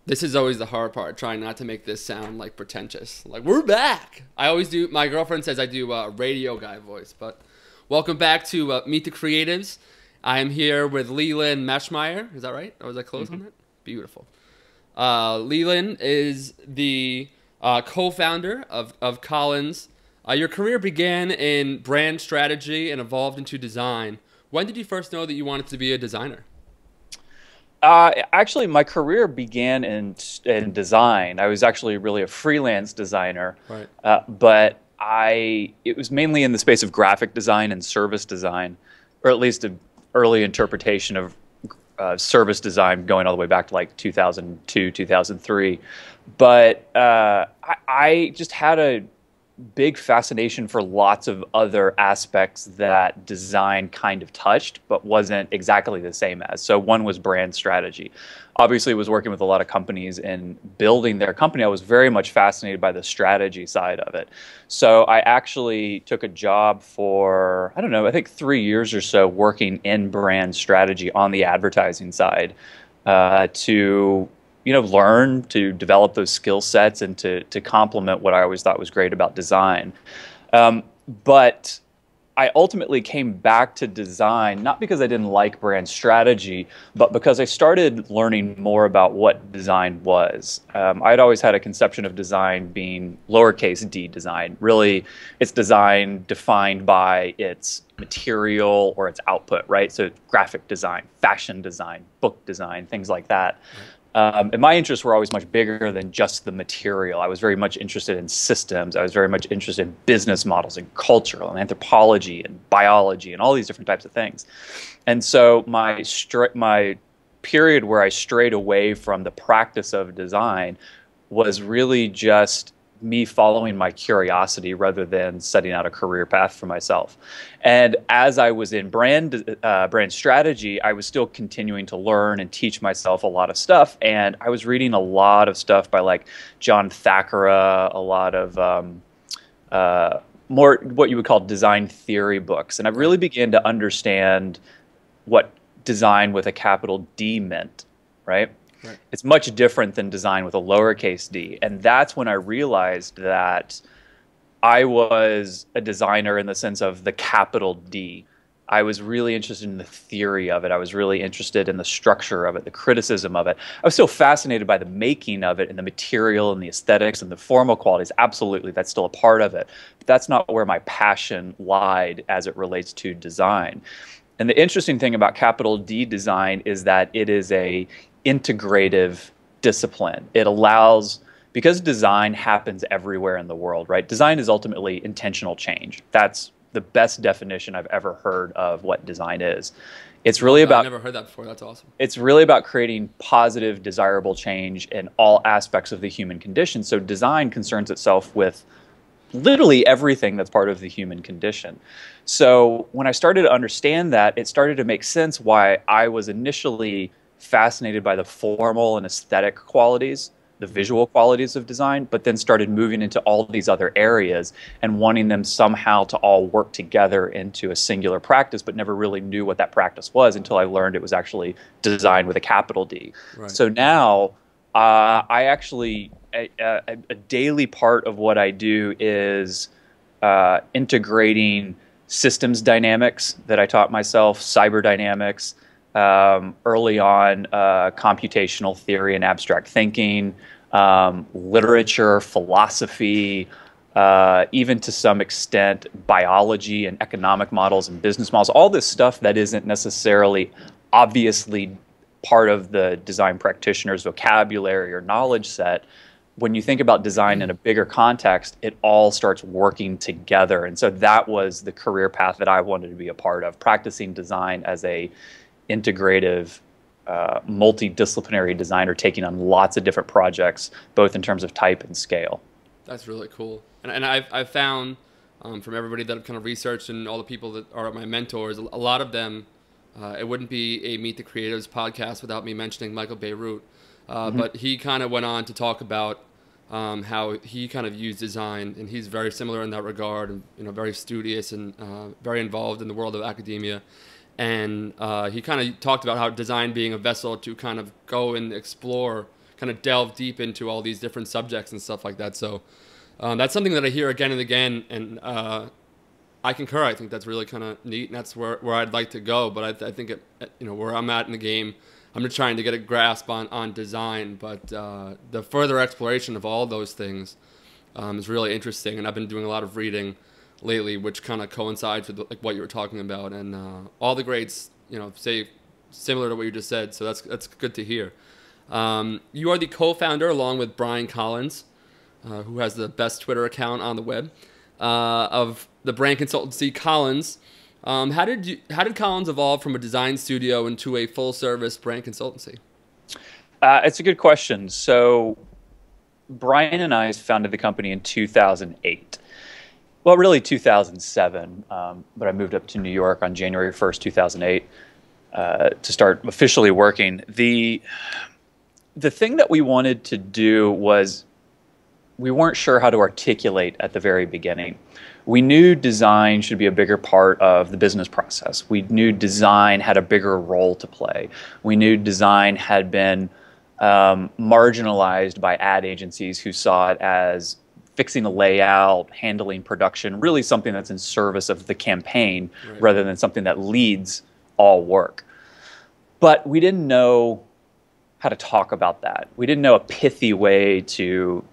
This is always the hard part, trying not to make this sound like pretentious. Like, we're back. I always do. My girlfriend says I do a radio guy voice, but welcome back to Meet the Creatives. I am here with Leland Maschmeyer. Is that right? Or was I close on that? Beautiful. Leland is the co-founder of Collins. Your career began in brand strategy and evolved into design. When did you first know that you wanted to be a designer? Actually, my career began in design. I was actually really a freelance designer, Right. but it was mainly in the space of graphic design and service design, or at least an early interpretation of service design going all the way back to like 2002, 2003. But I just had a big fascination for lots of other aspects that design kind of touched, but wasn't exactly the same as. So one was brand strategy. Obviously, was working with a lot of companies and building their company. I was very much fascinated by the strategy side of it. So I actually took a job for, I don't know, I think 3 years or so working in brand strategy on the advertising side to learn to develop those skill sets and to complement what I always thought was great about design. But I ultimately came back to design, not because I didn't like brand strategy, but because I started learning more about what design was. I'd always had a conception of design being lowercase d design. Really, it's design defined by its material or its output, right? So graphic design, fashion design, book design, things like that. And my interests were always much bigger than just the material. I was very much interested in systems. I was very much interested in business models and culture and anthropology and biology and all these different types of things. And so my period where I strayed away from the practice of design was really just me following my curiosity rather than setting out a career path for myself. And as I was in brand strategy, I was still continuing to learn and teach myself a lot of stuff. And I was reading a lot of stuff by like John Thackeray, a lot of more what you would call design theory books. And I really began to understand what design with a capital D meant, right? Right. It's much different than design with a lowercase d. And that's when I realized that I was a designer in the sense of the capital D. I was really interested in the theory of it. I was really interested in the structure of it, the criticism of it. I was still fascinated by the making of it and the material and the aesthetics and the formal qualities. Absolutely, that's still a part of it. But that's not where my passion lied as it relates to design. And the interesting thing about capital D design is that it is a integrative discipline. It allows, because design happens everywhere in the world, right? Design is ultimately intentional change. That's the best definition I've ever heard of what design is. It's really I've about never heard that before. That's awesome. it's really about creating positive, desirable change in all aspects of the human condition. So design concerns itself with literally everything that's part of the human condition. So when I started to understand that, it started to make sense why I was initially fascinated by the formal and aesthetic qualities, the visual qualities of design, but then started moving into all these other areas and wanting them somehow to all work together into a singular practice, but never really knew what that practice was until I learned it was actually design with a capital D. Right. So now I actually, a daily part of what I do is integrating systems dynamics that I taught myself, cyber dynamics, early on computational theory and abstract thinking, literature, philosophy, even to some extent biology and economic models and business models, all this stuff that isn't necessarily obviously part of the design practitioner's vocabulary or knowledge set. When you think about design in a bigger context, it all starts working together. And so that was the career path that I wanted to be a part of, practicing design as a integrative, multidisciplinary designer, taking on lots of different projects, both in terms of type and scale. That's really cool. And I've found from everybody that I've kind of researched and all the people that are my mentors, a lot of them, it wouldn't be a Meet the Creatives podcast without me mentioning Michael Beirut. But he kind of went on to talk about how he kind of used design, and he's very similar in that regard, and very studious and very involved in the world of academia. And he kind of talked about how design being a vessel to kind of go and explore kind of delve deep into all these different subjects and stuff like that. So that's something that I hear again and again, and I concur. I think that's really kind of neat, and that's where I'd like to go. But I think where I'm at in the game, I'm just trying to get a grasp on design. But the further exploration of all those things is really interesting, and I've been doing a lot of reading lately, which kind of coincides with like what you were talking about, and all the greats, say similar to what you just said. So that's good to hear. You are the co-founder, along with Brian Collins, who has the best Twitter account on the web, of the brand consultancy Collins. How did Collins evolve from a design studio into a full-service brand consultancy? It's a good question. So Brian and I founded the company in 2008. Well, really 2007, but I moved up to New York on January 1st, 2008, to start officially working. The thing that we wanted to do was, we weren't sure how to articulate at the very beginning. We knew design should be a bigger part of the business process. We knew design had a bigger role to play. We knew design had been marginalized by ad agencies who saw it as fixing a layout, handling production, really something that's in service of the campaign, right, rather than something that leads all work. But we didn't know how to talk about that. We didn't know a pithy way to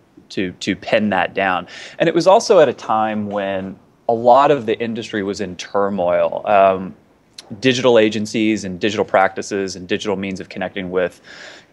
pin that down. And it was also at a time when a lot of the industry was in turmoil. Digital agencies and digital practices and digital means of connecting with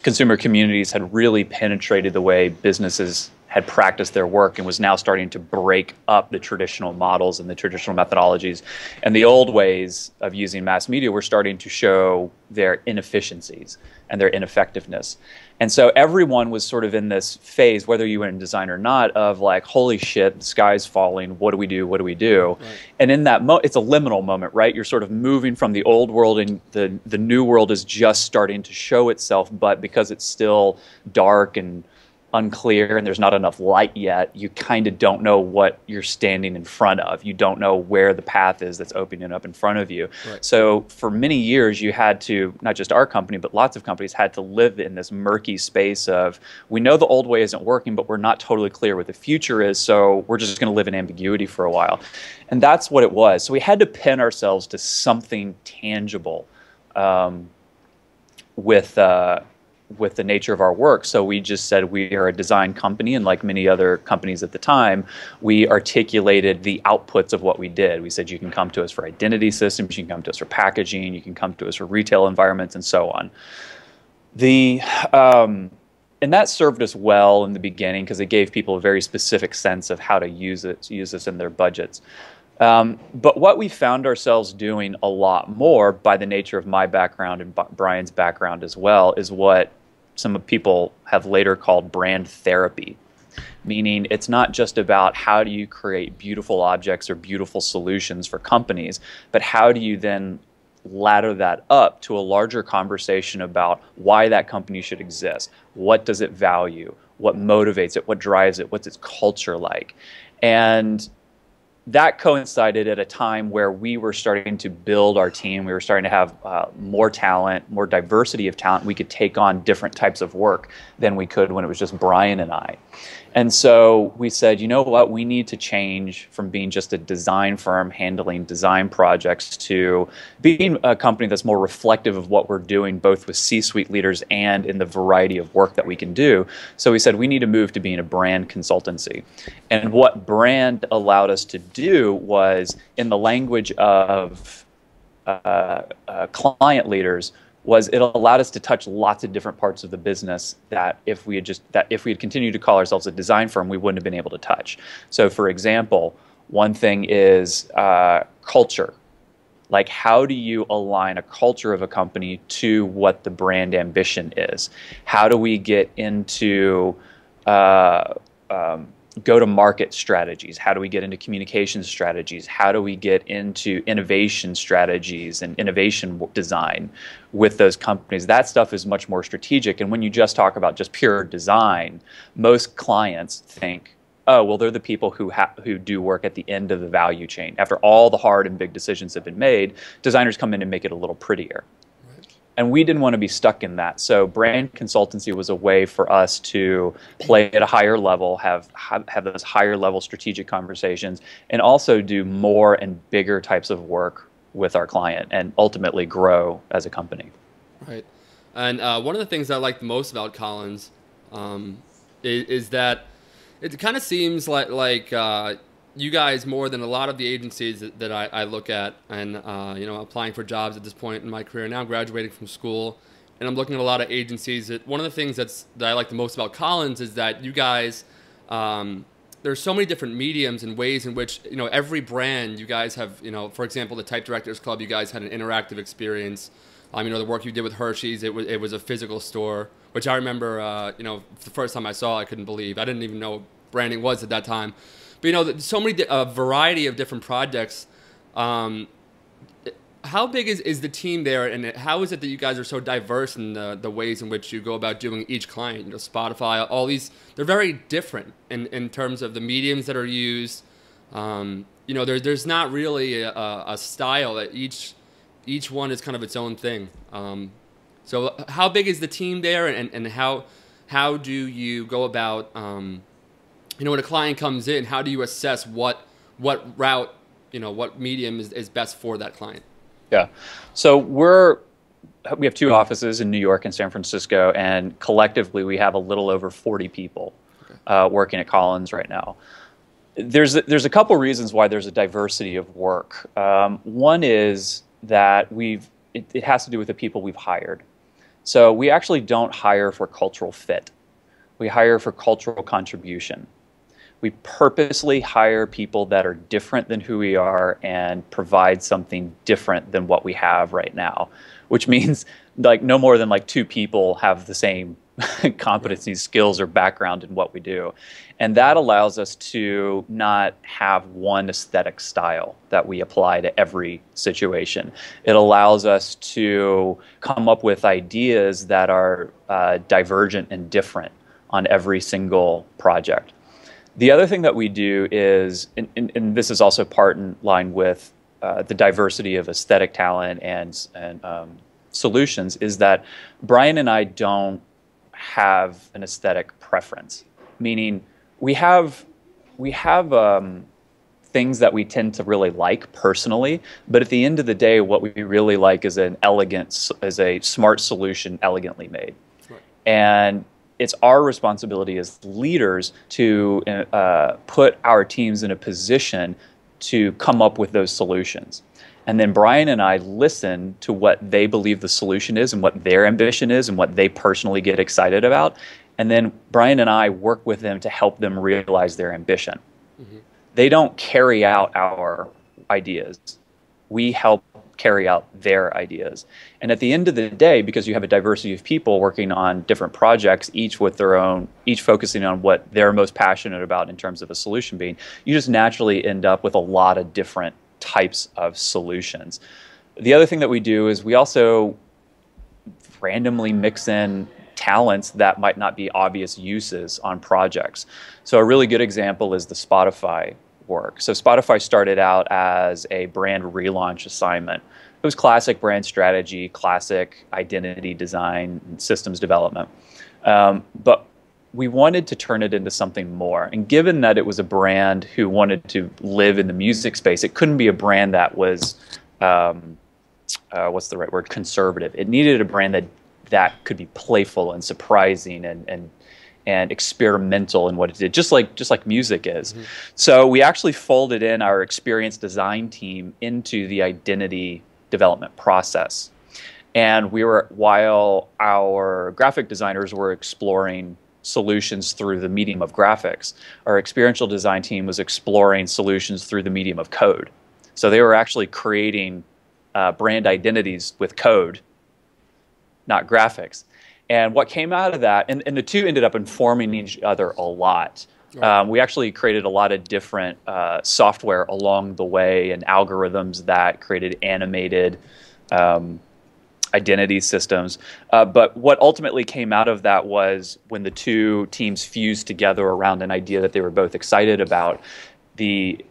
consumer communities had really penetrated the way businesses had practiced their work, and was now starting to break up the traditional models and the traditional methodologies. And the old ways of using mass media were starting to show their inefficiencies and their ineffectiveness. And so everyone was sort of in this phase, whether you were in design or not, of like, holy shit, the sky's falling, what do we do, what do we do? Right. And in that it's a liminal moment, right? You're sort of moving from the old world, and the new world is just starting to show itself, but because it's still dark and unclear and there's not enough light yet, you kind of don't know what you're standing in front of. You don't know where the path is that's opening up in front of you. Right. So for many years, you had to, not just our company, but lots of companies had to live in this murky space of, we know the old way isn't working, but we're not totally clear what the future is, so we're just going to live in ambiguity for a while. And that's what it was. So we had to pin ourselves to something tangible with the nature of our work. So we just said we are a design company, and like many other companies at the time, we articulated the outputs of what we did. We said you can come to us for identity systems, you can come to us for packaging, you can come to us for retail environments, and so on. And that served us well in the beginning because it gave people a very specific sense of how to use this in their budgets. But what we found ourselves doing a lot more, by the nature of my background and Brian's background as well, is what some people have later called brand therapy. Meaning it's not just about how do you create beautiful objects or beautiful solutions for companies, but how do you then ladder that up to a larger conversation about why that company should exist, what does it value, what motivates it, what drives it, what's its culture like. And that coincided at a time where we were starting to build our team. We were starting to have more talent, more diversity of talent. We could take on different types of work than we could when it was just Brian and I. And so we said, you know what, we need to change from being just a design firm handling design projects to being a company that's more reflective of what we're doing, both with C-suite leaders and in the variety of work that we can do. So we said we need to move to being a brand consultancy. And what brand allowed us to do was, in the language of client leaders, was it allowed us to touch lots of different parts of the business that if we had continued to call ourselves a design firm, we wouldn't have been able to touch. So for example, one thing is culture. Like, how do you align a culture of a company to what the brand ambition is? How do we get into go-to-market strategies? How do we get into communication strategies? How do we get into innovation strategies and innovation design with those companies? That stuff is much more strategic. And when you just talk about just pure design, most clients think, oh, well, they're the people who do work at the end of the value chain. After all the hard and big decisions have been made, designers come in and make it a little prettier. And we didn't want to be stuck in that. So brand consultancy was a way for us to play at a higher level, have those higher level strategic conversations, and also do more and bigger types of work with our client and ultimately grow as a company. Right. And one of the things I like the most about Collins is that it kind of seems like you guys, more than a lot of the agencies that I look at, and applying for jobs at this point in my career. Now I'm graduating from school, and I'm looking at a lot of agencies. One of the things that I like the most about Collins is that you guys, there's so many different mediums and ways in which every brand you guys have. For example, the Type Directors Club, you guys had an interactive experience. The work you did with Hershey's, it was a physical store, which I remember. The first time I saw, I couldn't believe. I didn't even know what branding was at that time. But so many variety of different projects. How big is the team there, and how is it that you guys are so diverse in the ways in which you go about doing each client? Spotify, all these, they're very different in terms of the mediums that are used. There's not really a style that each one is kind of its own thing. So how big is the team there, and how do you go about when a client comes in, how do you assess what route, what medium is best for that client? Yeah. So we have 2 offices in New York and San Francisco, and collectively we have a little over 40 people working at Collins right now. There's a couple reasons why there's a diversity of work. One is that it has to do with the people we've hired. So we actually don't hire for cultural fit. We hire for cultural contribution. We purposely hire people that are different than who we are and provide something different than what we have right now, which means no more than 2 people have the same competencies, skills, or background in what we do. And that allows us to not have one aesthetic style that we apply to every situation. It allows us to come up with ideas that are divergent and different on every single project. The other thing that we do is, and this is also part in line with the diversity of aesthetic talent and solutions, is that Brian and I don't have an aesthetic preference. Meaning, we have things that we tend to really like personally, but at the end of the day, what we really like is a smart solution elegantly made. Right. And it's our responsibility as leaders to put our teams in a position to come up with those solutions. And then Brian and I listen to what they believe the solution is and what their ambition is and what they personally get excited about. And then Brian and I work with them to help them realize their ambition. Mm-hmm. They don't carry out our ideas. We help carry out their ideas. And at the end of the day, because you have a diversity of people working on different projects, each focusing on what they're most passionate about in terms of a solution being, you just naturally end up with a lot of different types of solutions. The other thing that we do is we also randomly mix in talents that might not be obvious uses on projects. So a really good example is the Spotify work. So Spotify started out as a brand relaunch assignment. It was classic brand strategy, classic identity design, and systems development. But we wanted to turn it into something more. And given that it was a brand who wanted to live in the music space, it couldn't be a brand that was, what's the right word, conservative. It needed a brand that could be playful and surprising and experimental in what it did, just like music is. Mm-hmm. So we actually folded in our experience design team into the identity development process. And while our graphic designers were exploring solutions through the medium of graphics, our experiential design team was exploring solutions through the medium of code. So they were actually creating brand identities with code, not graphics. And what came out of that, and the two ended up informing each other a lot. Right. We actually created a lot of different software along the way and algorithms that created animated identity systems. But what ultimately came out of that was when the two teams fused together around an idea that they were both excited about, the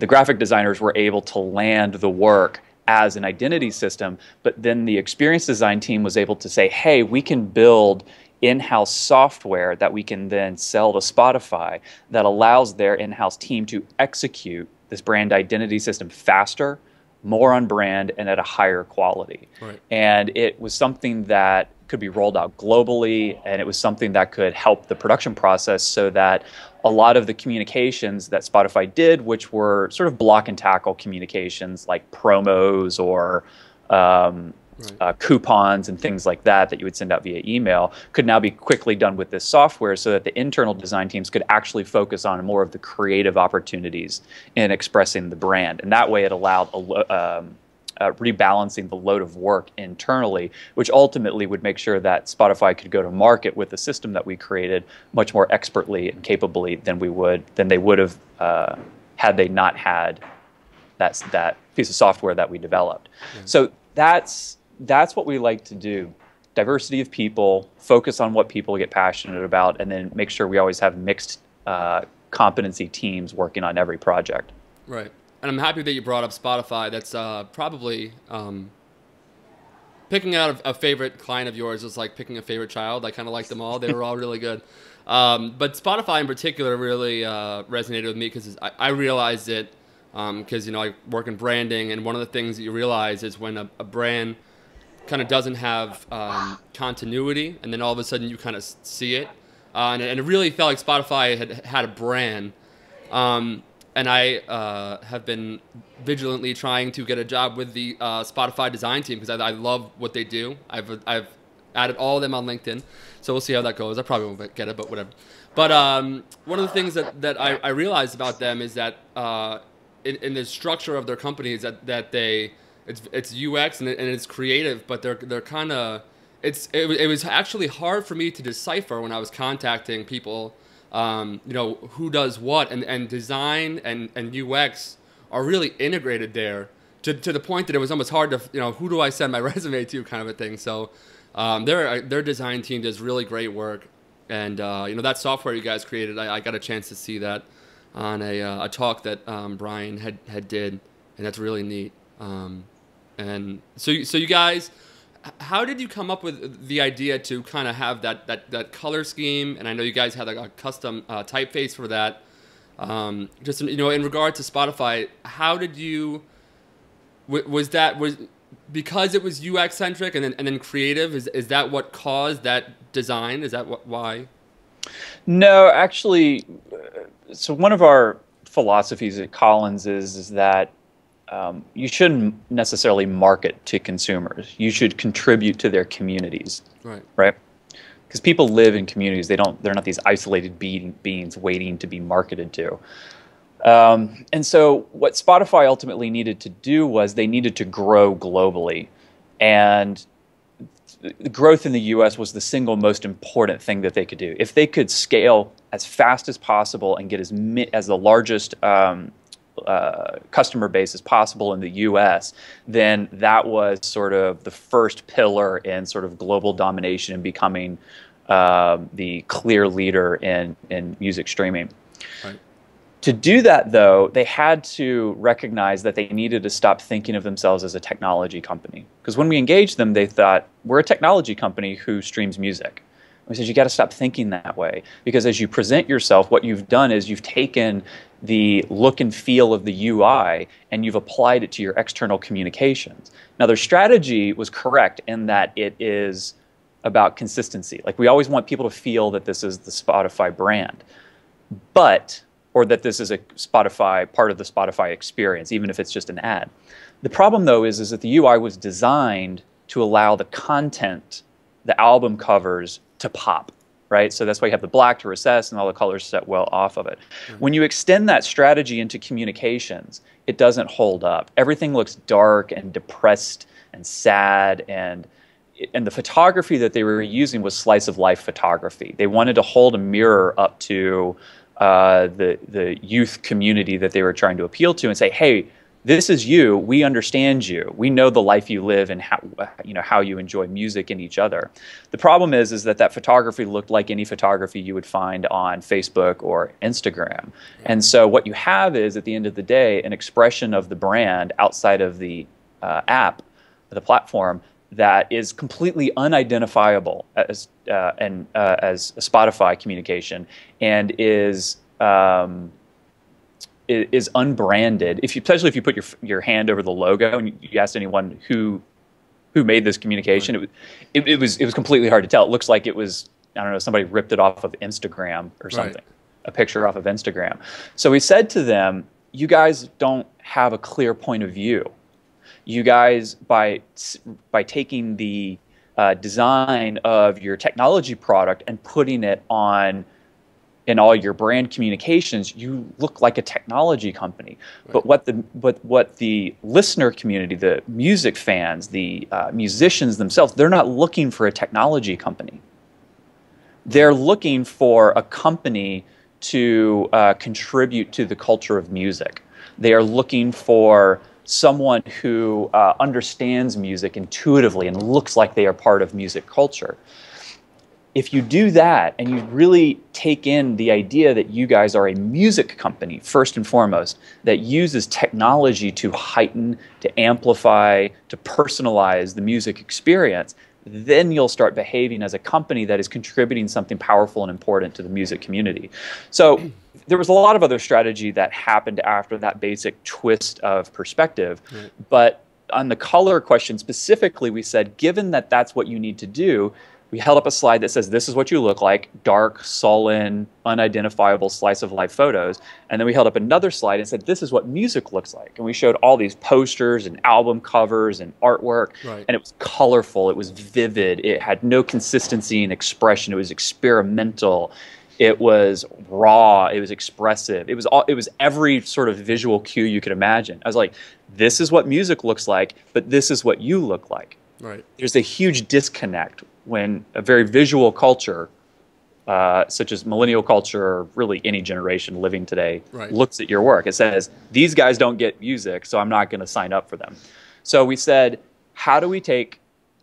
graphic designers were able to land the work as an identity system, but then the experience design team was able to say, hey, we can build in-house software that we can then sell to Spotify that allows their in-house team to execute this brand identity system faster, more on brand, and at a higher quality. Right. And it was something that could be rolled out globally, and it was something that could help the production process so that a lot of the communications that Spotify did, which were sort of block and tackle communications like promos or coupons and things like that you would send out via email, could now be quickly done with this software so that the internal design teams could actually focus on more of the creative opportunities in expressing the brand. And that way it allowed rebalancing the load of work internally, which ultimately would make sure that Spotify could go to market with the system that we created much more expertly and capably than they would have had they not had that piece of software that we developed. Mm-hmm. So that's what we like to do. Diversity of people, focus on what people get passionate about, and then make sure we always have mixed competency teams working on every project. Right. And I'm happy that you brought up Spotify. That's probably picking out a favorite client of yours is like picking a favorite child. I kind of like them all. They were all really good. But Spotify in particular really resonated with me because I realized it because, I work in branding. And one of the things that you realize is when a brand kind of doesn't have continuity, and then all of a sudden you kind of see it. And it really felt like Spotify had a brand. And I have been vigilantly trying to get a job with the Spotify design team because I love what they do. I've added all of them on LinkedIn, so we'll see how that goes. I probably won't get it, but whatever. But one of the things that I realized about them is that in the structure of their company is that it's UX and it's creative, but they're kind of it was actually hard for me to decipher when I was contacting people. Who does what, and design and UX are really integrated there to the point that it was almost hard to, who do I send my resume to kind of a thing. So their design team does really great work. And, that software you guys created, I got a chance to see that on a talk that Brian had did, and that's really neat. And so you guys... How did you come up with the idea to kind of have that color scheme? And I know you guys had like a custom typeface for that. Just in regard to Spotify, how did you? Was because it was UX centric and then creative? Is that what caused that design? Is that why? No, actually. So one of our philosophies at Collins is that. You shouldn't necessarily market to consumers. You should contribute to their communities, right? Because people live in communities. They're not these isolated beings waiting to be marketed to. And so what Spotify ultimately needed to do was they needed to grow globally, and the growth in the U.S. was the single most important thing that they could do. If they could scale as fast as possible and get as the largest customer base as possible in the U.S., then that was sort of the first pillar in sort of global domination and becoming the clear leader in music streaming. Right. To do that, though, they had to recognize that they needed to stop thinking of themselves as a technology company. Because when we engaged them, they thought, we're a technology company who streams music. We said, you got to stop thinking that way, because as you present yourself, what you've done is you've taken the look and feel of the UI and you've applied it to your external communications. Now, their strategy was correct in that it is about consistency. Like, we always want people to feel that this is the Spotify brand, or that this is a Spotify, part of the Spotify experience, even if it's just an ad. The problem, though, is that the UI was designed to allow the content, the album covers, to pop, right? So that's why you have the black to recess and all the colors set well off of it. Mm-hmm. When you extend that strategy into communications, it doesn't hold up. Everything looks dark and depressed and sad, and the photography that they were using was slice of life photography. They wanted to hold a mirror up to the youth community that they were trying to appeal to and say, hey, this is you. We understand you. We know the life you live and how you enjoy music and each other. The problem is that photography looked like any photography you would find on Facebook or Instagram. And so what you have is, at the end of the day, an expression of the brand outside of the app, the platform, that is completely unidentifiable as as a Spotify communication, and is unbranded. Especially if you put your hand over the logo and you asked anyone who made this communication, Right. it was completely hard to tell. It looks like it was, I don't know, somebody ripped it off of Instagram or something, Right. a picture off of Instagram. So we said to them, you guys don't have a clear point of view. You guys, by taking the design of your technology product and putting it on in all your brand communications, you look like a technology company. Right. But what the listener community, the music fans, the musicians themselves, they're not looking for a technology company. They're looking for a company to contribute to the culture of music. They are looking for someone who understands music intuitively and looks like they are part of music culture. If you do that and you really take in the idea that you guys are a music company, first and foremost, that uses technology to heighten, to amplify, to personalize the music experience, then you'll start behaving as a company that is contributing something powerful and important to the music community. So there was a lot of other strategy that happened after that basic twist of perspective. Right. But on the color question specifically, we said, given that that's what you need to do, we held up a slide that says, this is what you look like, dark, sullen, unidentifiable slice of life photos. And then we held up another slide and said, this is what music looks like. And we showed all these posters and album covers and artwork. Right. And it was colorful, it was vivid, it had no consistency in expression, it was experimental, it was raw, it was expressive, it was every sort of visual cue you could imagine. I was like, this is what music looks like, but this is what you look like. Right. There's a huge disconnect when a very visual culture, such as millennial culture or really any generation living today, Right. looks at your work. It says, these guys don't get music, so I'm not going to sign up for them. So we said, how do we take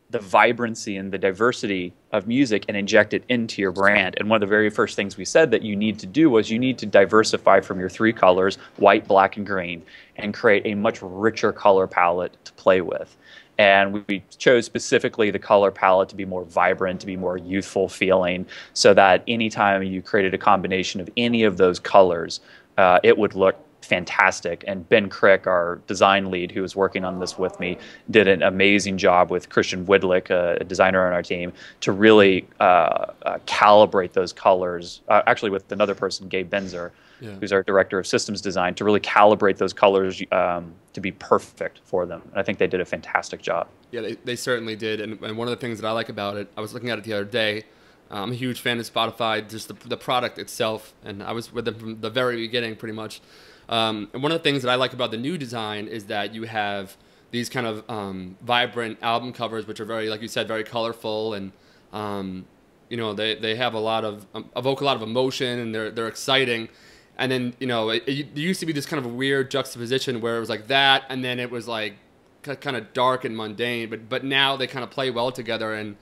the vibrancy and the diversity of music and inject it into your brand? And one of the very first things we said that you need to do was you need to diversify from your three colors, white, black, and green, and create a much richer color palette to play with. And we chose specifically the color palette to be more vibrant, to be more youthful feeling, so that anytime you created a combination of any of those colors, it would look fantastic. And Ben Crick, our design lead who was working on this with me, did an amazing job with Christian Widlick, a designer on our team, to really calibrate those colors, actually with another person, Gabe Benzer, Yeah. who's our director of systems design, to really calibrate those colors to be perfect for them. And I think they did a fantastic job. Yeah, they certainly did. And one of the things that I like about it, I was looking at it the other day. I'm a huge fan of Spotify, just the product itself. And I was with them from the very beginning, pretty much. And one of the things that I like about the new design is that you have these kind of vibrant album covers, which are very, like you said, very colorful. And, you know, they have a lot of, evoke a lot of emotion, and they're exciting. And then, you know, it used to be this kind of a weird juxtaposition where it was like that, and then it was like kind of dark and mundane. But now they kind of play well together, and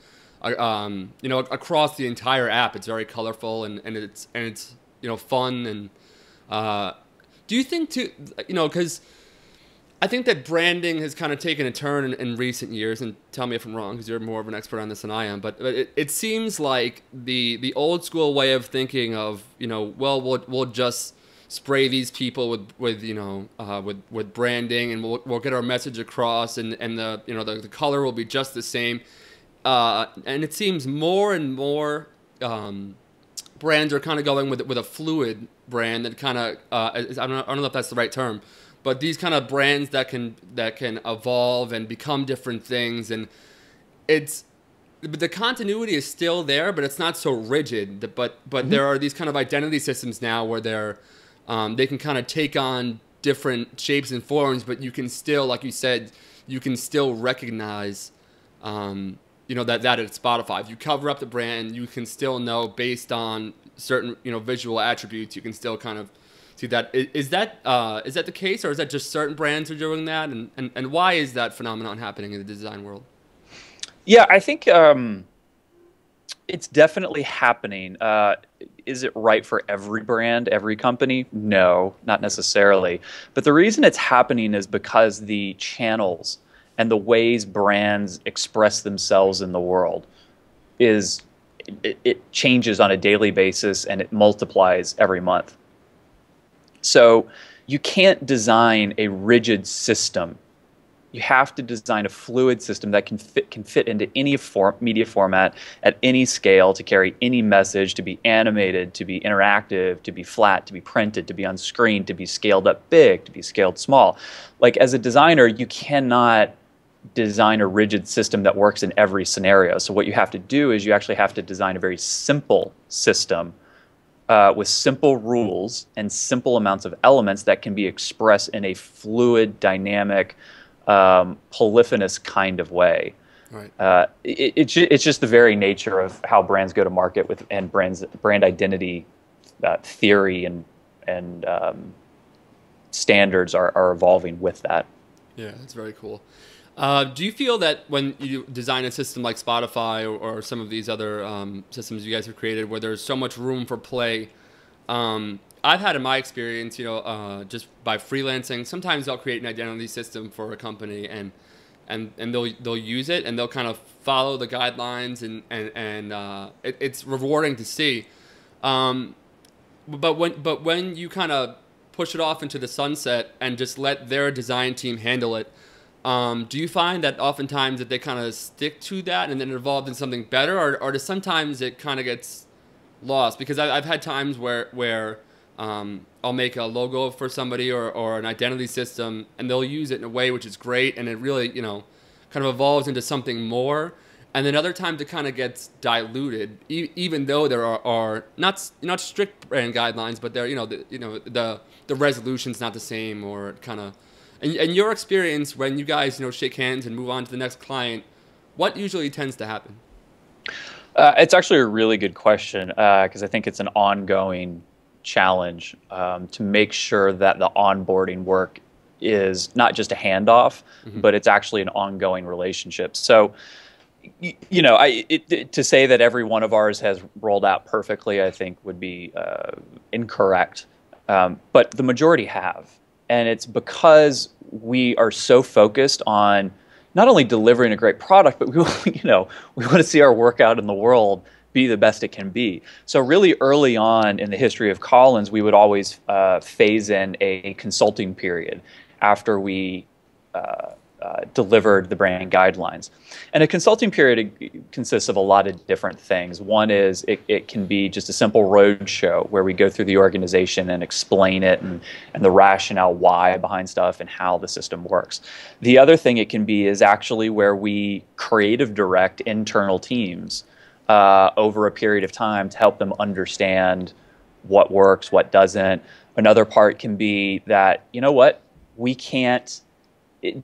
you know, across the entire app, it's very colorful and it's you know, fun. And do you think too, you know, because I think that branding has kind of taken a turn in recent years, and tell me if I'm wrong, because you're more of an expert on this than I am, but it seems like the old school way of thinking of, you know, well, we'll just spray these people with you know, with branding, and we'll get our message across, and the, you know, the color will be just the same, and it seems more and more brands are kind of going with a fluid brand that kind of I don't know if that's the right term, but these kind of brands that can evolve and become different things, and but the continuity is still there, but it's not so rigid. But there are these kind of identity systems now where they can kind of take on different shapes and forms, but you can still, like you said, you can still recognize, you know, that it's Spotify. If you cover up the brand, you can still know based on certain, you know, visual attributes. You can still kind of see that. Is that the case, or is that just certain brands are doing that? And why is that phenomenon happening in the design world? Yeah, I think it's definitely happening. Is it right for every brand, every company? No, not necessarily. But the reason it's happening is because the channels and the ways brands express themselves in the world it changes on a daily basis, and it multiplies every month. So you can't design a rigid system. You have to design a fluid system that can fit into any media format at any scale, to carry any message, to be animated, to be interactive, to be flat, to be printed, to be on screen, to be scaled up big, to be scaled small. Like, as a designer, you cannot design a rigid system that works in every scenario. So what you have to do is you actually have to design a very simple system with simple rules and simple amounts of elements that can be expressed in a fluid, dynamic, polyphonous kind of way. Right. It's just the very nature of how brands go to market with, and brand identity theory and standards are evolving with that. Yeah, that's very cool. Do you feel that when you design a system like Spotify or some of these other systems you guys have created, where there's so much room for play? I've had in my experience, just by freelancing, sometimes I'll create an identity system for a company, and they'll use it, and they'll kind of follow the guidelines, and it's rewarding to see. But when you kind of push it off into the sunset and just let their design team handle it, do you find that oftentimes that they kind of stick to that and then evolve into something better, or does sometimes it kind of gets lost? Because I've had times where I'll make a logo for somebody or an identity system, and they'll use it in a way which is great, and it really kind of evolves into something more. And then other times it kind of gets diluted, even though there are not strict brand guidelines, but there the resolution's not the same, or kind of. In your experience, when you guys shake hands and move on to the next client, what usually tends to happen? It's actually a really good question, because I think it's an ongoing challenge to make sure that the onboarding work is not just a handoff, but it's actually an ongoing relationship. So, to say that every one of ours has rolled out perfectly, I think would be incorrect. But the majority have. And it's because we are so focused on not only delivering a great product, but we want to see our work out in the world be the best it can be. So really early on in the history of Collins, we would always phase in a consulting period after we delivered the brand guidelines. And a consulting period consists of a lot of different things. One is it can be just a simple road show where we go through the organization and explain it and the rationale why behind stuff and how the system works. The other thing it can be is actually where we creative direct internal teams over a period of time to help them understand what works, what doesn't. Another part can be that, we can't.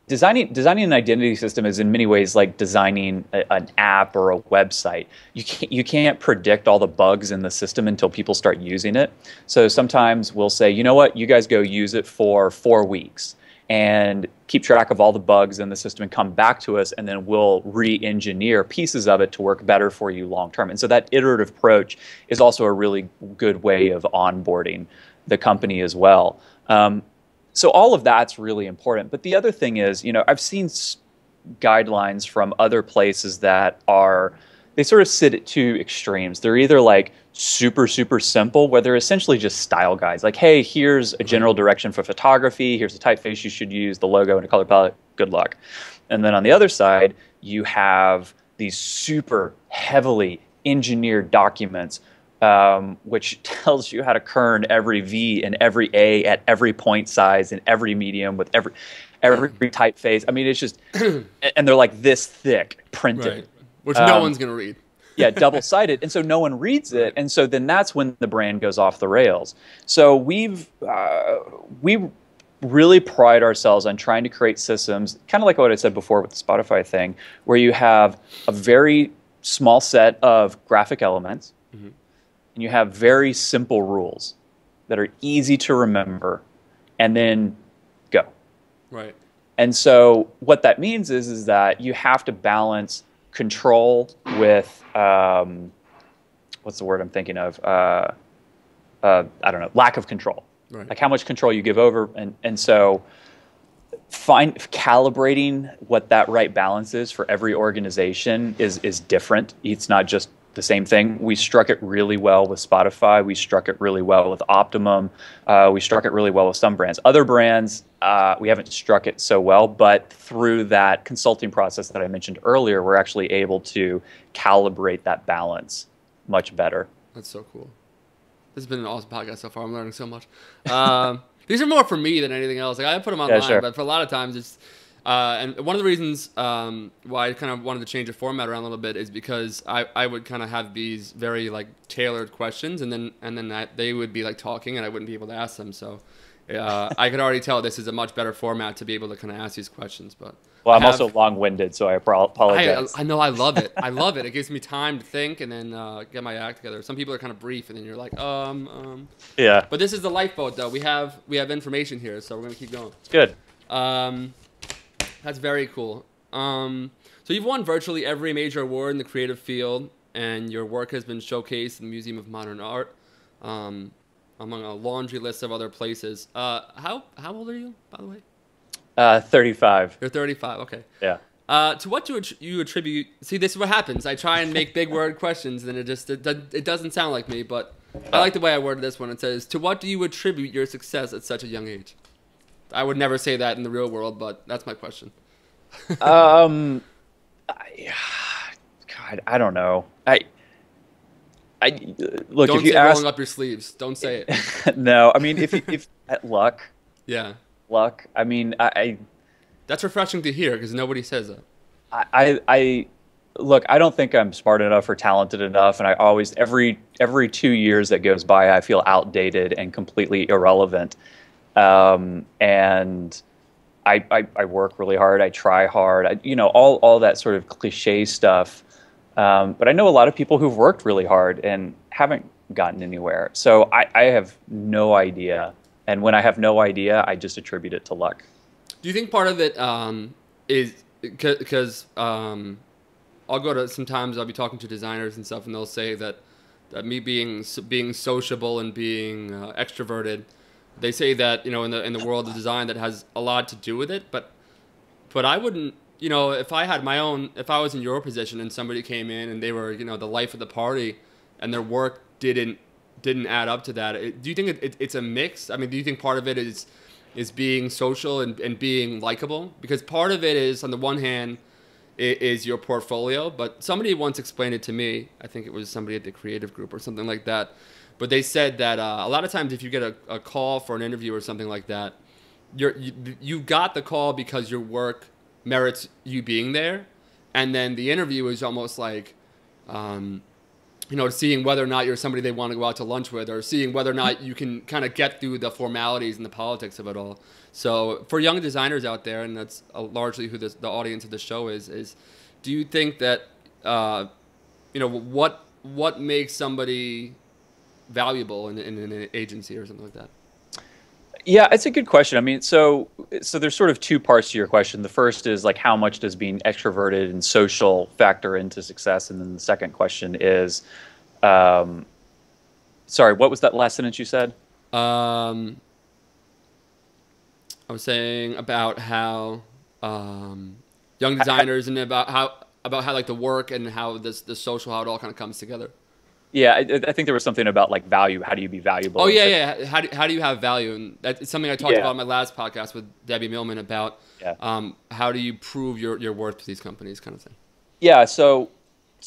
Designing an identity system is in many ways like designing an app or a website. You can't predict all the bugs in the system until people start using it. So sometimes we'll say, you guys go use it for 4 weeks and keep track of all the bugs in the system and come back to us, and then we'll re-engineer pieces of it to work better for you long term. And so that iterative approach is also a really good way of onboarding the company as well. So all of that's really important. But the other thing is, I've seen guidelines from other places that they sort of sit at two extremes. They're either like super, super simple, where they're essentially just style guides. Like, hey, here's a general direction for photography. Here's the typeface you should use, the logo and a color palette. Good luck. And then on the other side, you have these super heavily engineered documents which tells you how to kern every V and every A at every point size and every medium with every typeface. I mean, it's just, and they're like this thick printed. Right. Which no one's going to read. Yeah, double-sided. And so no one reads it. And so then that's when the brand goes off the rails. So we really pride ourselves on trying to create systems, kind of like what I said before with the Spotify thing, where you have a very small set of graphic elements, and you have very simple rules that are easy to remember, and then go. Right. And so what that means is that you have to balance control with, what's the word I'm thinking of? I don't know, lack of control. Right. Like how much control you give over. And so calibrating what that right balance is for every organization is different. It's not just the same thing. We struck it really well with Spotify. We struck it really well with Optimum. We struck it really well with some brands. Other brands, we haven't struck it so well, but through that consulting process that I mentioned earlier, we're actually able to calibrate that balance much better. That's so cool. This has been an awesome podcast so far. I'm learning so much. These are more for me than anything else. Like I put them online, sure. but for a lot of times it's, and one of the reasons why I kind of wanted to change the format around a little bit is because I would kind of have these very like tailored questions, and then they would be like talking, and I wouldn't be able to ask them. So I could already tell this is a much better format to be able to kind of ask these questions. But well, I'm also long-winded, so I apologize. I know, I love it. I love it. It gives me time to think and then get my act together. Some people are kind of brief, and then you're like, Yeah. But this is the lifeboat, though. We have information here, so we're gonna keep going. Good. That's very cool. So you've won virtually every major award in the creative field, and your work has been showcased in the Museum of Modern Art, among a laundry list of other places. How old are you, by the way? 35. You're 35. Okay. Yeah. To what do you attribute? See, this is what happens. I try and make big word questions, and it doesn't sound like me. But I like the way I worded this one. It says, "To what do you attribute your success at such a young age?" I would never say that in the real world, but that's my question. God, I don't know. Look. Don't if you say ask, rolling up your sleeves. Don't say it. no. I mean, if luck. Yeah. Luck. I mean, That's refreshing to hear because nobody says that. Look, I don't think I'm smart enough or talented enough, and I always every 2 years that goes by, I feel outdated and completely irrelevant. And I work really hard. I try hard. All that sort of cliche stuff. But I know a lot of people who've worked really hard and haven't gotten anywhere. So I have no idea. And when I have no idea, I just attribute it to luck. Do you think part of it is because I'll go to sometimes I'll be talking to designers and stuff, and they'll say that me being sociable and being extroverted, they say that in the world of design that has a lot to do with it. But I wouldn't. If I was in your position and somebody came in and they were the life of the party, and their work didn't add up to that. Do you think it's a mix? I mean, do you think part of it is being social and being likable? Because part of it is, on the one hand, is your portfolio. But somebody once explained it to me. I think it was somebody at the creative group or something like that. But they said that a lot of times if you get a call for an interview or something like that, you got the call because your work merits you being there. And then the interview is almost like... seeing whether or not you're somebody they want to go out to lunch with, or seeing whether or not you can kind of get through the formalities and the politics of it all. So for young designers out there, and that's largely who the audience of the show is do you think that, what makes somebody valuable in an agency or something like that? Yeah, it's a good question. I mean, so there's sort of two parts to your question. The first is like, how much does being extroverted and social factor into success? And then the second question is, sorry, what was that last sentence you said? I was saying about how young designers and about how like the work and how the social, how it all kind of comes together. Yeah, I think there was something about like value. How do you be valuable? Oh yeah. How do you have value? And that's something I talked about in my last podcast with Debbie Millman about. How do you prove your worth to these companies, kind of thing. Yeah. So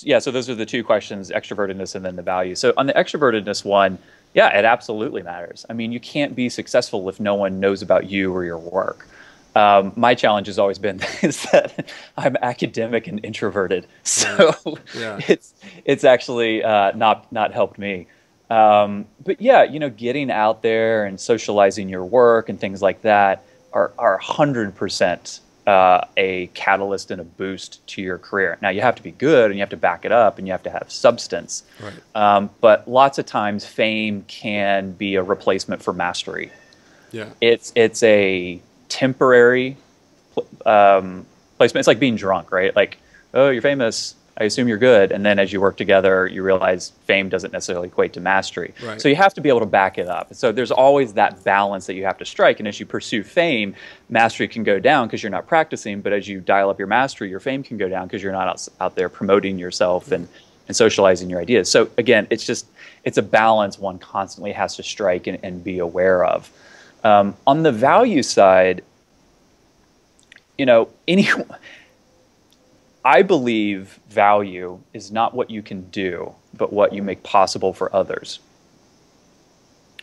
those are the two questions: extrovertedness and then the value. So on the extrovertedness one, yeah, it absolutely matters. I mean, you can't be successful if no one knows about you or your work. My challenge has always been is that I'm academic and introverted, so it's actually not helped me. But yeah, getting out there and socializing your work and things like that are 100% a catalyst and a boost to your career. Now you have to be good and you have to back it up and you have to have substance. Right. But lots of times fame can be a replacement for mastery. Yeah, it's a temporary placement. It's like being drunk, right? Like, oh, you're famous. I assume you're good. And then as you work together, you realize fame doesn't necessarily equate to mastery. Right. So you have to be able to back it up. So there's always that balance that you have to strike. And as you pursue fame, mastery can go down because you're not practicing. But as you dial up your mastery, your fame can go down because you're not out there promoting yourself and socializing your ideas. So again, it's a balance one constantly has to strike and be aware of. On the value side, I believe value is not what you can do, but what you make possible for others.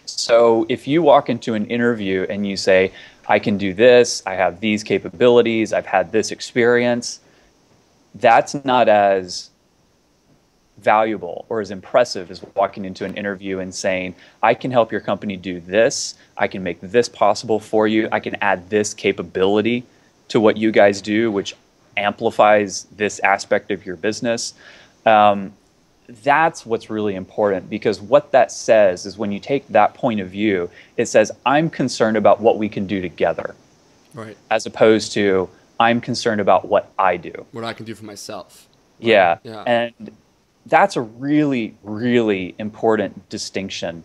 So if you walk into an interview and you say, I can do this, I have these capabilities, I've had this experience, that's not as valuable or as impressive as walking into an interview and saying, I can help your company do this, I can make this possible for you, I can add this capability to what you guys do, which amplifies this aspect of your business. That's what's really important, because what that says is when you take that point of view, it says, I'm concerned about what we can do together. Right. As opposed to, I'm concerned about what I do. What I can do for myself. Right. Yeah. Yeah. And that's a really, really important distinction.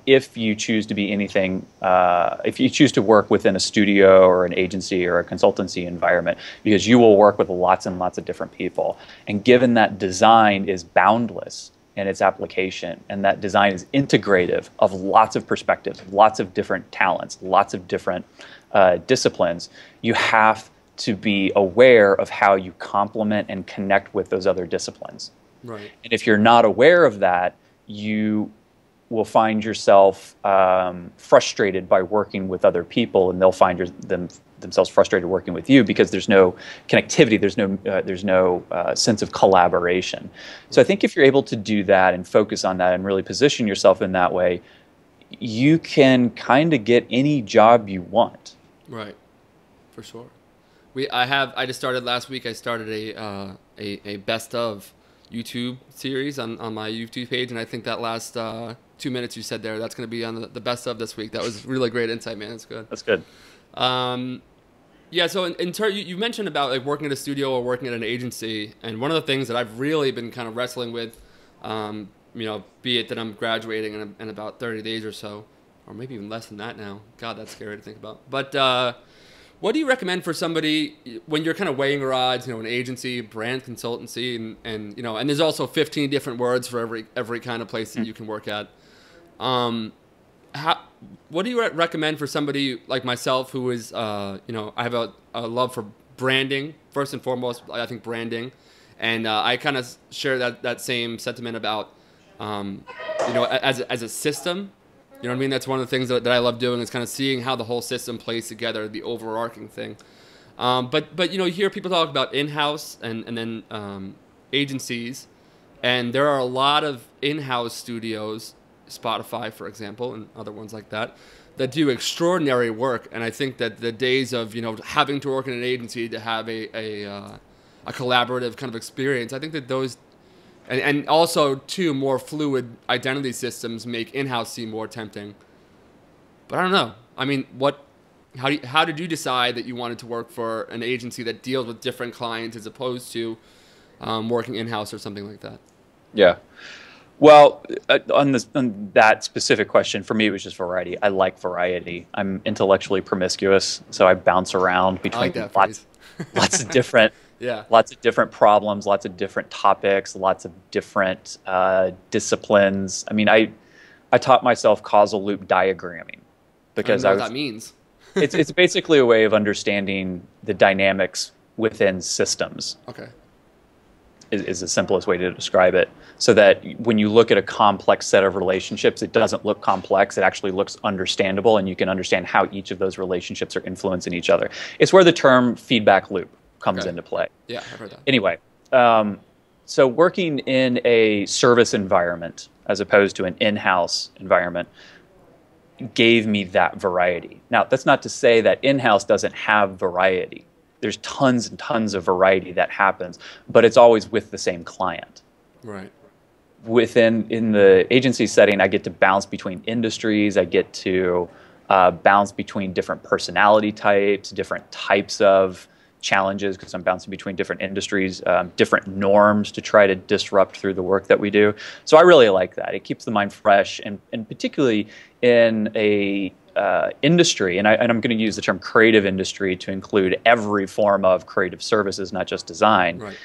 If you choose to be anything, if you choose to work within a studio or an agency or a consultancy environment, because you will work with lots and lots of different people. And given that design is boundless in its application, and that design is integrative of lots of perspectives, lots of different talents, lots of different disciplines, you have to be aware of how you complement and connect with those other disciplines. Right. And if you're not aware of that, you will find yourself frustrated by working with other people, and they'll find themselves frustrated working with you because there's no connectivity, there's no sense of collaboration. So I think if you're able to do that and focus on that and really position yourself in that way, you can kind of get any job you want. Right, for sure. I just started last week. I started a best of YouTube series on my YouTube page, and I think that last 2 minutes you said there, that's going to be on the best of this week. That was really great insight, man. That's good. That's good. Yeah. So in turn, you mentioned about like working at a studio or working at an agency, and one of the things that I've really been kind of wrestling with, be it that I'm graduating in about 30 days or so, or maybe even less than that now. God, that's scary to think about. But what do you recommend for somebody when you're kind of weighing your odds, an agency, brand consultancy, and there's also 15 different words for every kind of place that you can work at. What do you recommend for somebody like myself who is, I have a love for branding, first and foremost, I think branding. And I kind of share that same sentiment about, as a system. You know what I mean? That's one of the things that I love doing is kind of seeing how the whole system plays together, the overarching thing. But you hear people talk about in-house and then agencies, and there are a lot of in-house studios, Spotify, for example, and other ones like that do extraordinary work. And I think that the days of having to work in an agency to have a collaborative kind of experience, I think that those. And also, too, more fluid identity systems make in-house seem more tempting. But I don't know. I mean, how did you decide that you wanted to work for an agency that deals with different clients as opposed to working in-house or something like that? Yeah. Well, on that specific question, for me, it was just variety. I like variety. I'm intellectually promiscuous, so I bounce around between lots of different. Yeah. Lots of different problems, lots of different topics, lots of different disciplines. I mean, I taught myself causal loop diagramming because I don't know what that means. It's basically a way of understanding the dynamics within systems. Okay. Is the simplest way to describe it. So that when you look at a complex set of relationships, it doesn't look complex. It actually looks understandable, and you can understand how each of those relationships are influencing each other. It's where the term feedback loop comes into play. Yeah, I've heard that. Anyway, so working in a service environment as opposed to an in-house environment gave me that variety. Now, that's not to say that in-house doesn't have variety. There's tons and tons of variety that happens, but it's always with the same client. Right. In the agency setting, I get to bounce between industries. I get to bounce between different personality types, different types of challenges because I'm bouncing between different industries, different norms to try to disrupt through the work that we do. So I really like that. It keeps the mind fresh, and particularly in a industry, and I'm going to use the term creative industry to include every form of creative services, not just design. Right.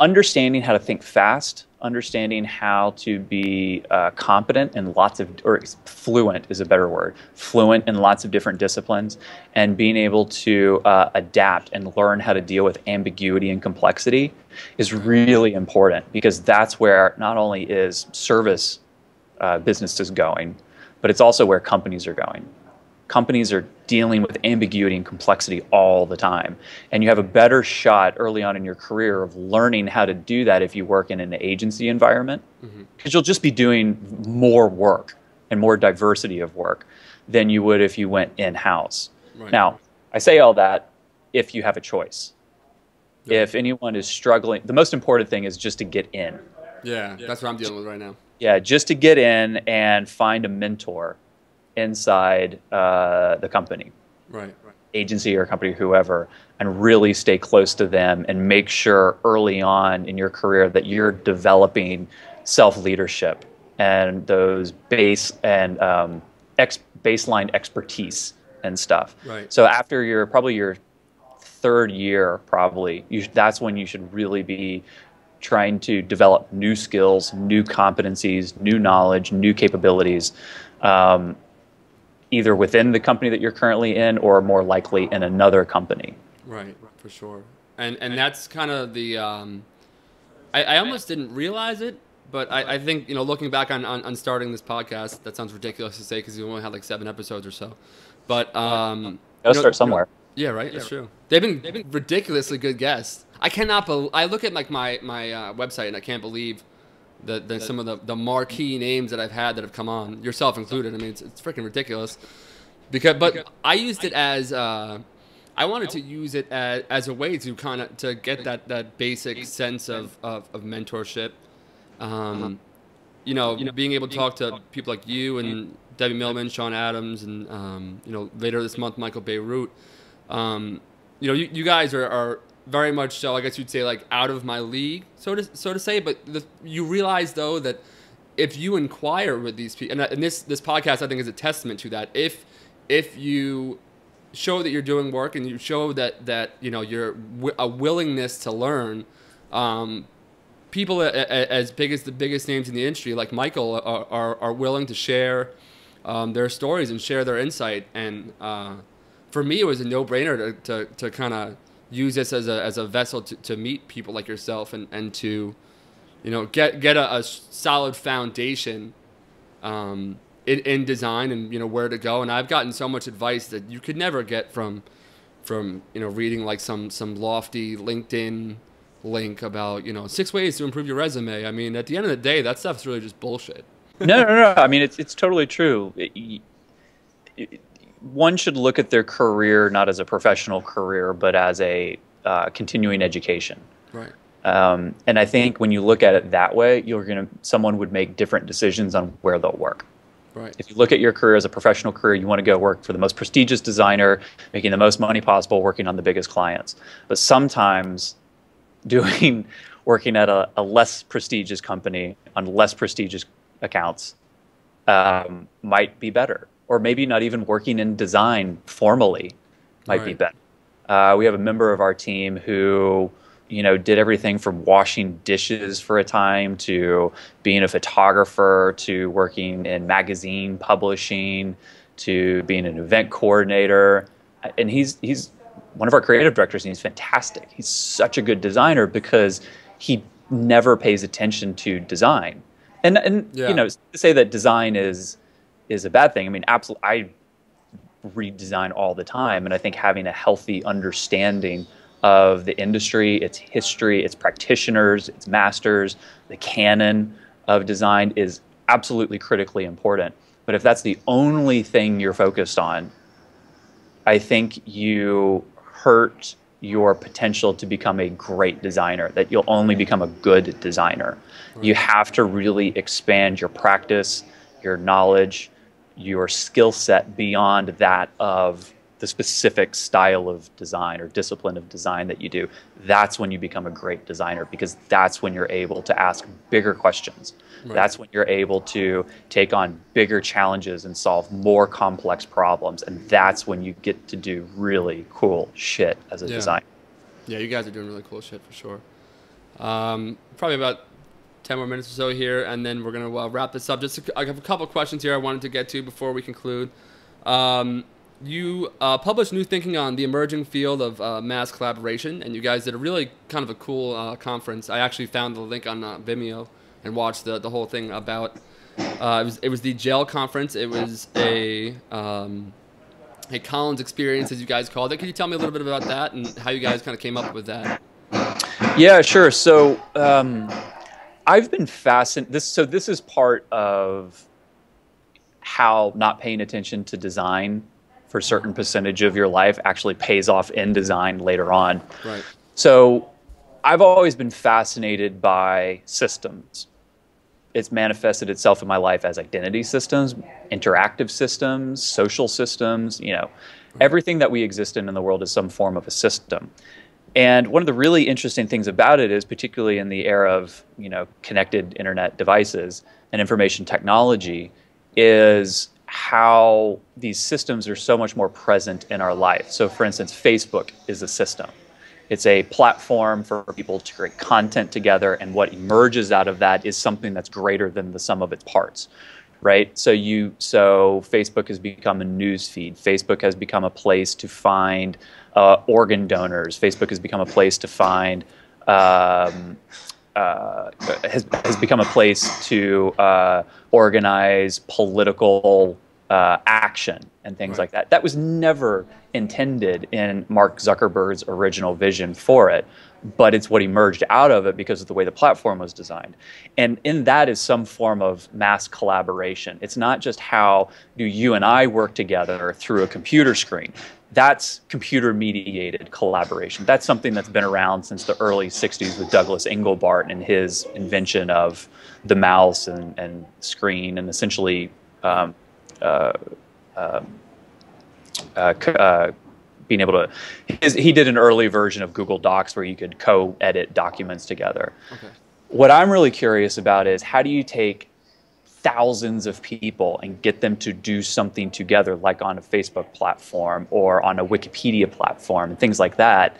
Understanding how to think fast, understanding how to be competent in lots of, or fluent is a better word, fluent in lots of different disciplines, and being able to adapt and learn how to deal with ambiguity and complexity is really important, because that's where not only is service businesses going, but it's also where companies are going. Companies are dealing with ambiguity and complexity all the time. And you have a better shot early on in your career of learning how to do that if you work in an agency environment, because you'll just be doing more work and more diversity of work than you would if you went in-house. Right. Now, I say all that if you have a choice. Yeah. If anyone is struggling, the most important thing is just to get in. Yeah, that's what I'm dealing with right now. Yeah, just to get in and find a mentor inside the company, right, agency or company, whoever, and really stay close to them and make sure early on in your career that you're developing self-leadership and those baseline expertise and stuff. Right. So after your third year, that's when you should really be trying to develop new skills, new competencies, new knowledge, new capabilities, either within the company that you're currently in or more likely in another company. Right, for sure. And that's kind of the, I almost didn't realize it, but I think, looking back on starting this podcast, that sounds ridiculous to say because we only had like 7 episodes or so. But, gotta start somewhere. Yeah, right. That's true. They've been ridiculously good guests. I look at like my website and I can't believe the some of the marquee names that I've had that have come on, yourself included. I mean, it's freaking ridiculous. But I used it as I wanted to use it as a way to kind of to get that basic sense of mentorship. Being able to talk to people like you and Debbie Millman, Sean Adams, and later this month Michael Beirut. You guys are very much so, I guess you'd say, like out of my league, so to say. But you realize though that if you inquire with these people, and this podcast I think is a testament to that. If you show that you're doing work and you show that you're a willingness to learn, people as big as the biggest names in the industry, like Michael, are willing to share their stories and share their insight. And for me, it was a no-brainer to kind of use this as a vessel to meet people like yourself and to get a solid foundation in design and where to go. And I've gotten so much advice that you could never get from reading like some lofty LinkedIn link about 6 ways to improve your resume. I mean, at the end of the day, that stuff's really just bullshit. No. I mean, it's totally true. One should look at their career not as a professional career, but as a continuing education. Right. And I think when you look at it that way, someone would make different decisions on where they'll work. Right. If you look at your career as a professional career, you want to go work for the most prestigious designer, making the most money possible, working on the biggest clients. But sometimes working at a less prestigious company on less prestigious accounts might be better. Or maybe not even working in design formally might be better. We have a member of our team who, did everything from washing dishes for a time to being a photographer to working in magazine publishing to being an event coordinator. And he's one of our creative directors, and he's fantastic. He's such a good designer because he never pays attention to design. And to say that design is a bad thing. I mean, absolutely. I redesign all the time, and I think having a healthy understanding of the industry, its history, its practitioners, its masters, the canon of design is absolutely critically important. But if that's the only thing you're focused on, I think you hurt your potential to become a great designer, that you'll only become a good designer. Right. You have to really expand your practice, your knowledge, your skill set beyond that of the specific style of design or discipline of design that you do, that's when you become a great designer, because that's when you're able to ask bigger questions. Right. That's when you're able to take on bigger challenges and solve more complex problems. And that's when you get to do really cool shit as a designer. Yeah, you guys are doing really cool shit for sure. Probably about 10 more minutes or so here, and then we're going to wrap this up. I have a couple of questions here I wanted to get to before we conclude. You published new thinking on the emerging field of mass collaboration, and you guys did a really kind of a cool conference. I actually found the link on Vimeo and watched the whole thing about. It was the Gel conference. It was a Collins experience, as you guys called it. Can you tell me a little bit about that and how you guys kind of came up with that? Yeah, sure. So I've been fascinated. This is part of how not paying attention to design for a certain percentage of your life actually pays off in design later on. Right. So I've always been fascinated by systems. It's manifested itself in my life as identity systems, interactive systems, social systems, everything that we exist in the world is some form of a system. And one of the really interesting things about it is, particularly in the era of, connected internet devices and information technology, is how these systems are so much more present in our life. So for instance, Facebook is a system. It's a platform for people to create content together, and what emerges out of that is something that's greater than the sum of its parts, right? So Facebook has become a news feed. Facebook has become a place to find organ donors. Facebook has become a place to find has become a place to organize political action and things like that. That was never intended in Mark Zuckerberg's original vision for it, but it's what emerged out of it because of the way the platform was designed. And in that is some form of mass collaboration. It's not just how do you and I work together through a computer screen. That's computer-mediated collaboration. That's something that's been around since the early 60s with Douglas Engelbart and his invention of the mouse and screen, and essentially being able to, he did an early version of Google Docs where you could co-edit documents together. Okay. What I'm really curious about is how do you take thousands of people and get them to do something together, like on a Facebook platform or on a Wikipedia platform and things like that,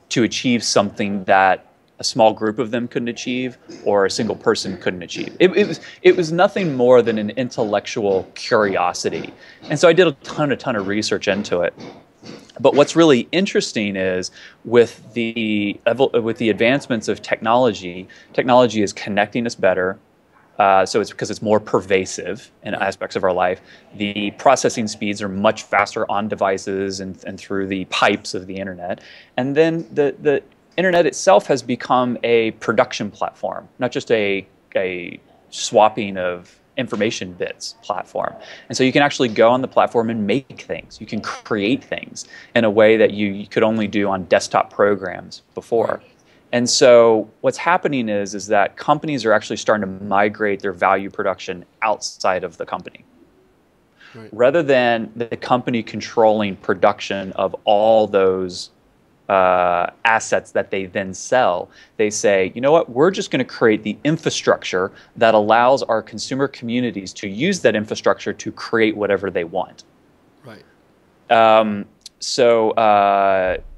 to achieve something that a small group of them couldn't achieve or a single person couldn't achieve. It was nothing more than an intellectual curiosity. And so I did a ton of research into it. But what's really interesting is with the advancements of technology is connecting us better. So it's because it's more pervasive in aspects of our life. The processing speeds are much faster on devices and through the pipes of the internet. And then the internet itself has become a production platform, not just a swapping of information bits platform. And so you can actually go on the platform and make things. You can create things in a way that you could only do on desktop programs before. And so what's happening is that companies are actually starting to migrate their value production outside of the company. Right. Rather than the company controlling production of all those assets that they then sell, they say, you know what, we're just going to create the infrastructure that allows our consumer communities to use that infrastructure to create whatever they want. Right. So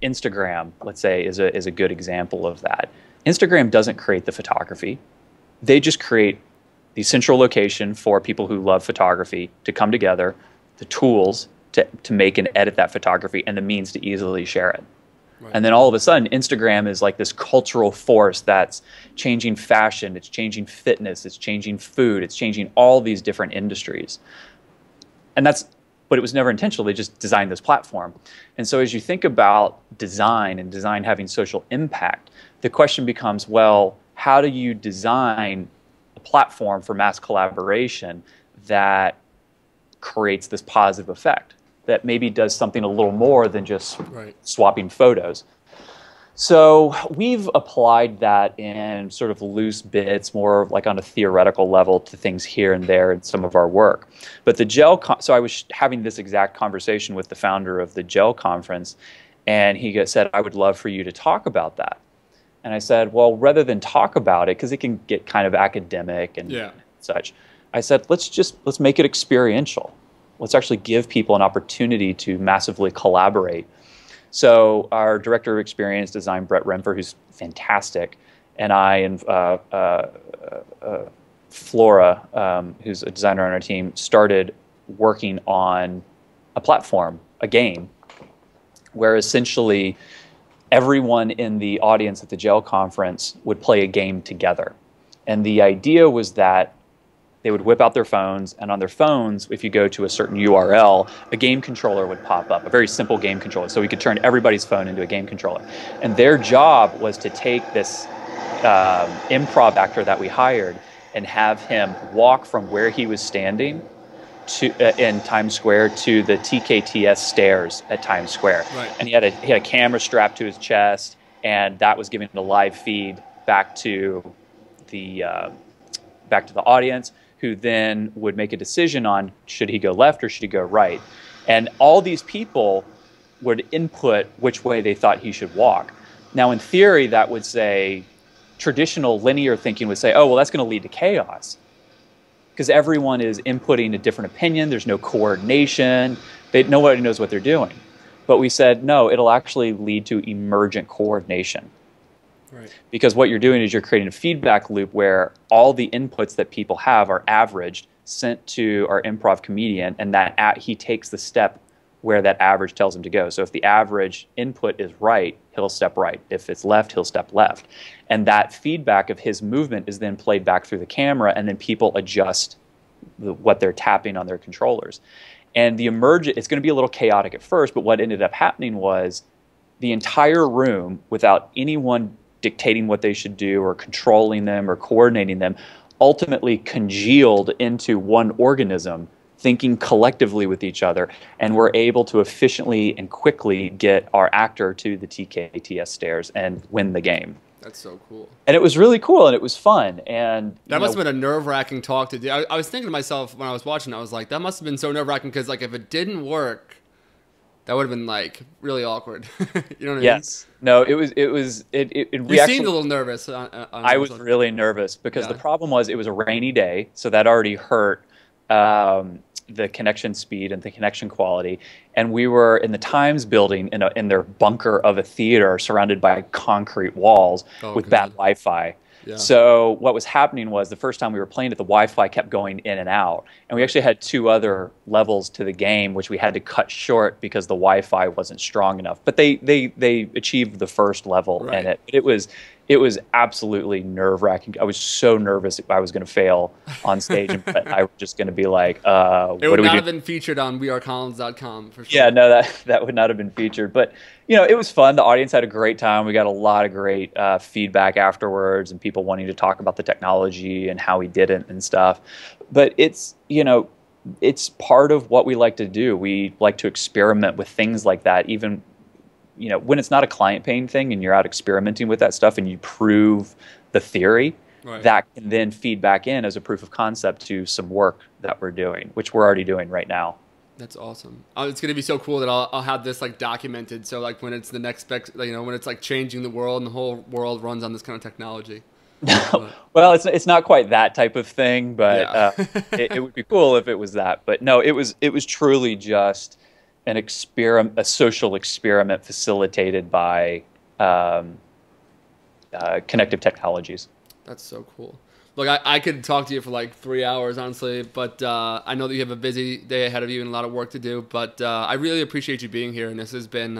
Instagram, let's say, is a good example of that. Instagram doesn't create the photography. They just create the central location for people who love photography to come together, the tools to make and edit that photography, and the means to easily share it. Right. And then all of a sudden, Instagram is like this cultural force that's changing fashion, it's changing fitness, it's changing food, it's changing all these different industries. But it was never intentional. They just designed this platform. And so as you think about design and design having social impact, the question becomes, well, how do you design a platform for mass collaboration that creates this positive effect, that maybe does something a little more than just swapping photos? So we've applied that in sort of loose bits, more like on a theoretical level to things here and there in some of our work. But the so I was having this exact conversation with the founder of the GEL conference, and he said, I would love for you to talk about that. And I said, well, rather than talk about it, because it can get kind of academic and such, I said, let's make it experiential. Let's actually give people an opportunity to massively collaborate. So our director of experience design, Brett Remfer, who's fantastic, and I and Flora, who's a designer on our team, started working on a platform, a game, where essentially everyone in the audience at the GEL conference would play a game together. And the idea was that they would whip out their phones, and on their phones, if you go to a certain URL, a game controller would pop up, a very simple game controller. So we could turn everybody's phone into a game controller. And their job was to take this improv actor that we hired and have him walk from where he was standing in Times Square to the TKTS stairs at Times Square. Right. And he had a camera strapped to his chest, and that was giving a live feed back to the audience, who then would make a decision on should he go left or should he go right. And all these people would input which way they thought he should walk. Now, in theory, that would say, traditional linear thinking would say, oh, well, that's going to lead to chaos, because everyone is inputting a different opinion. There's no coordination. Nobody knows what they're doing. But we said, no, it'll actually lead to emergent coordination. Right. Because what you're doing is you're creating a feedback loop where all the inputs that people have are averaged, sent to our improv comedian, and that he takes the step where that average tells him to go. So if the average input is right, he'll step right. If it's left, he'll step left. And that feedback of his movement is then played back through the camera, and then people adjust what they're tapping on their controllers. And it's going to be a little chaotic at first, but what ended up happening was the entire room, without anyone dictating what they should do or controlling them or coordinating them, ultimately congealed into one organism, thinking collectively with each other, and we're able to efficiently and quickly get our actor to the TKTS stairs and win the game. That's so cool. And it was really cool, and it was fun. And that must have been a nerve-wracking talk to do. I was thinking to myself when I was watching, I was like, that must have been so nerve-wracking, because like if it didn't work, that would have been like really awkward. You know what I mean? Yes. No, it was. You seemed a little nervous. I was really nervous because the problem was it was a rainy day, so that already hurt the connection speed and the connection quality. And we were in the Times building in their bunker of a theater surrounded by concrete walls with bad Wi-Fi. Yeah. So what was happening was the first time we were playing it, the Wi-Fi kept going in and out. And we actually had 2 other levels to the game, which we had to cut short because the Wi-Fi wasn't strong enough. But they achieved the first level in it. It was absolutely nerve-wracking. I was so nervous if I was going to fail on stage, and I was just going to be like, it would not have been featured on wearecollins.com for sure. Yeah, no, that would not have been featured. But, it was fun. The audience had a great time. We got a lot of great feedback afterwards, and people wanting to talk about the technology and how we did it and stuff. But it's part of what we like to do. We like to experiment with things like that, even when it's not a client paying thing and you're out experimenting with that stuff and you prove the theory, that can then feed back in as a proof of concept to some work that we're doing, which we're already doing right now. That's awesome. It's going to be so cool that I'll have this like documented. So like when it's the next when it's like changing the world and the whole world runs on this kind of technology. Well, it's not quite that type of thing, but it would be cool if it was that. But no, it was truly just a social experiment facilitated by connective technologies. That's so cool. Look, I could talk to you for like 3 hours, honestly, but I know that you have a busy day ahead of you and a lot of work to do. But I really appreciate you being here, and this has been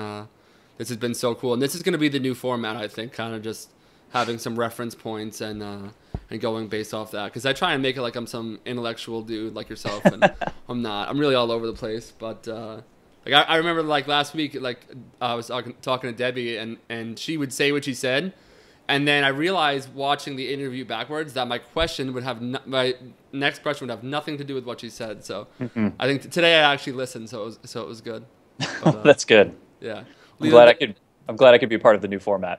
so cool. And this is going to be the new format, I think, kind of just having some reference points and going based off that. Because I try and make it like I'm some intellectual dude like yourself, and I'm not. I'm really all over the place, but. Like I remember like last week, like I was talking to Debbie, and she would say what she said, and then I realized watching the interview backwards that my next question would have nothing to do with what she said. So I think today I actually listened, so it was good. But, That's good. Yeah, I'm glad I could be a part of the new format.